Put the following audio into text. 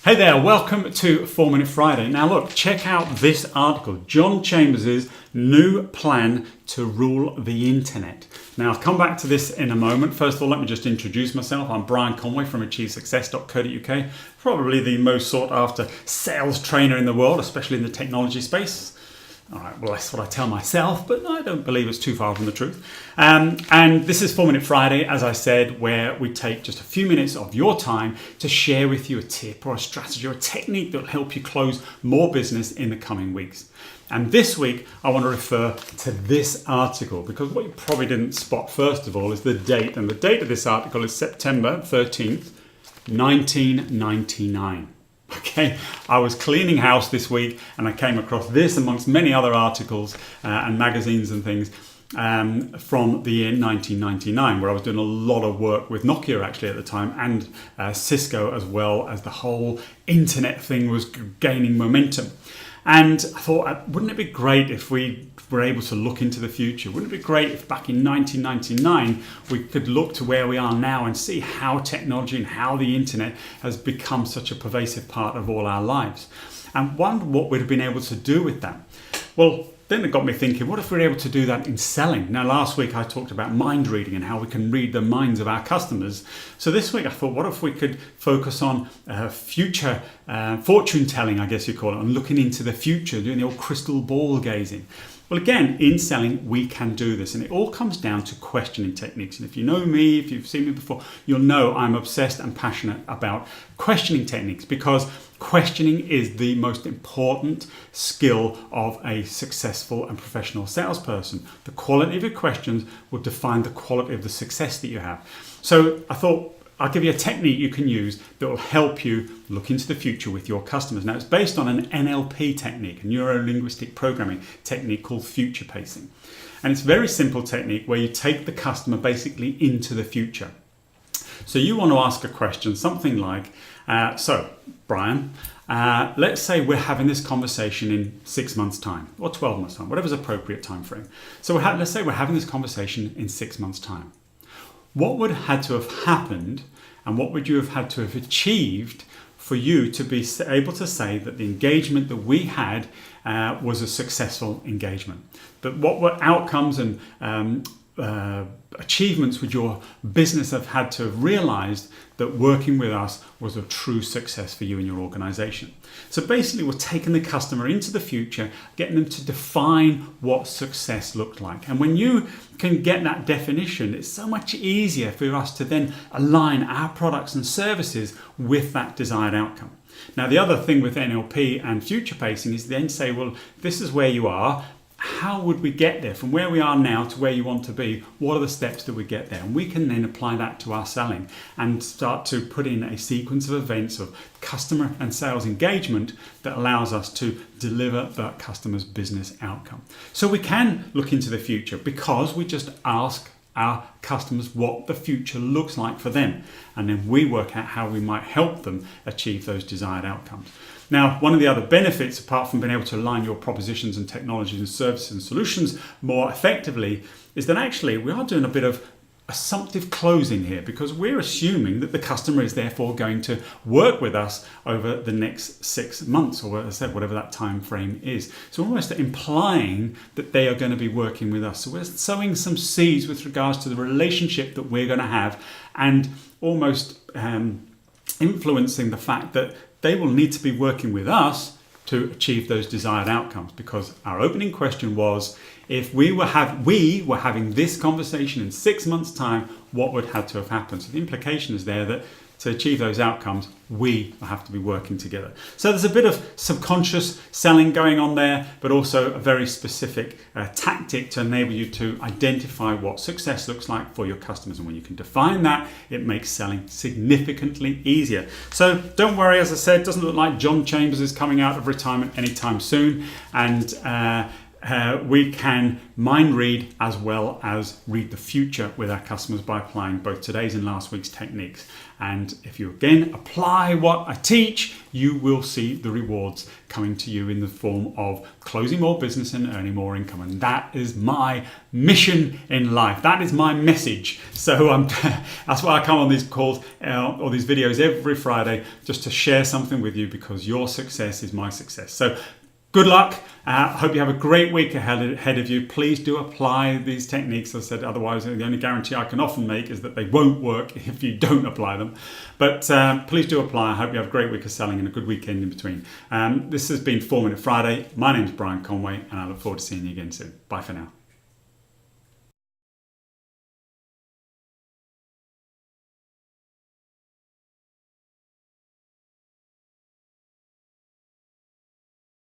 Hey there, welcome to 4 Minute Friday. Now look, check out this article, John Chambers' new plan to rule the internet. Now I'll come back to this in a moment. First of all, let me just introduce myself. I'm Brian Conway from achievesuccess.co.uk, probably the most sought after sales trainer in the world, especially in the technology space. All right, well, that's what I tell myself, but I don't believe it's too far from the truth. And this is 4 Minute Friday, as I said, where we take just a few minutes of your time to share with you a tip or a strategy or a technique that will help you close more business in the coming weeks. And this week, I want to refer to this article because what you probably didn't spot, first of all, is the date. And the date of this article is September 13th, 1999. Okay, I was cleaning house this week and I came across this amongst many other articles and magazines and things from the year 1999, where I was doing a lot of work with Nokia actually at the time and Cisco, as well as the whole internet thing was gaining momentum. And I thought, wouldn't it be great if we were able to look into the future? Wouldn't it be great if back in 1999 we could look to where we are now and see how technology and how the internet has become such a pervasive part of all our lives? And wonder what we'd have been able to do with that. Well, then it got me thinking, what if we were able to do that in selling? Now, last week I talked about mind reading and how we can read the minds of our customers. So this week I thought, what if we could focus on future fortune telling, I guess you call it, and looking into the future, doing the old crystal ball gazing. Well, again, in selling, we can do this. And it all comes down to questioning techniques. And if you know me, if you've seen me before, you'll know I'm obsessed and passionate about questioning techniques, because questioning is the most important skill of a successful and professional salesperson. The quality of your questions will define the quality of the success that you have. So I thought I'll give you a technique you can use that will help you look into the future with your customers. Now, it's based on an NLP technique, a neuro-linguistic programming technique called future pacing. And it's a very simple technique where you take the customer basically into the future. So you want to ask a question, something like, so Brian, let's say we're having this conversation in 6 months' time or 12 months' time, whatever's appropriate time frame. So let's say we're having this conversation in 6 months' time. What would have had to have happened and what would you have had to have achieved for you to be able to say that the engagement that we had was a successful engagement? That what were outcomes and achievements would your business have had to have realized that working with us was a true success for you and your organization? So basically, we're taking the customer into the future, getting them to define what success looked like. And when you can get that definition, it's so much easier for us to then align our products and services with that desired outcome. Now, the other thing with NLP and future pacing is then say, well, this is where you are. How would we get there from where we are now to where you want to be? What are the steps that we get there? And we can then apply that to our selling and start to put in a sequence of events of customer and sales engagement that allows us to deliver that customer's business outcome. So we can look into the future because we just ask our customers what the future looks like for them. And then we work out how we might help them achieve those desired outcomes. Now, one of the other benefits, apart from being able to align your propositions and technologies and services and solutions more effectively, is that actually we are doing a bit of assumptive closing here, because we're assuming that the customer is therefore going to work with us over the next 6 months, or as I said, whatever that time frame is. So we're almost implying that they are going to be working with us. So we're sowing some seeds with regards to the relationship that we're going to have, and almost influencing the fact that they will need to be working with us to achieve those desired outcomes. Because our opening question was, if we were having this conversation in 6 months' time, what would have to have happened? So the implication is there that to achieve those outcomes, we have to be working together. So there's a bit of subconscious selling going on there, but also a very specific tactic to enable you to identify what success looks like for your customers. And when you can define that, it makes selling significantly easier. So don't worry, as I said, it doesn't look like John Chambers is coming out of retirement anytime soon. And we can mind read as well as read the future with our customers by applying both today's and last week's techniques. And if you again apply what I teach, you will see the rewards coming to you in the form of closing more business and earning more income. And that is my mission in life. That is my message. So that's why I come on these calls or these videos every Friday, just to share something with you, because your success is my success. So good luck. Hope you have a great week ahead of you. Please do apply these techniques. As I said, otherwise the only guarantee I can often make is that they won't work if you don't apply them. But please do apply. I hope you have a great week of selling and a good weekend in between. This has been 4 Minute Friday. My name is Brian Conway, and I look forward to seeing you again soon. Bye for now.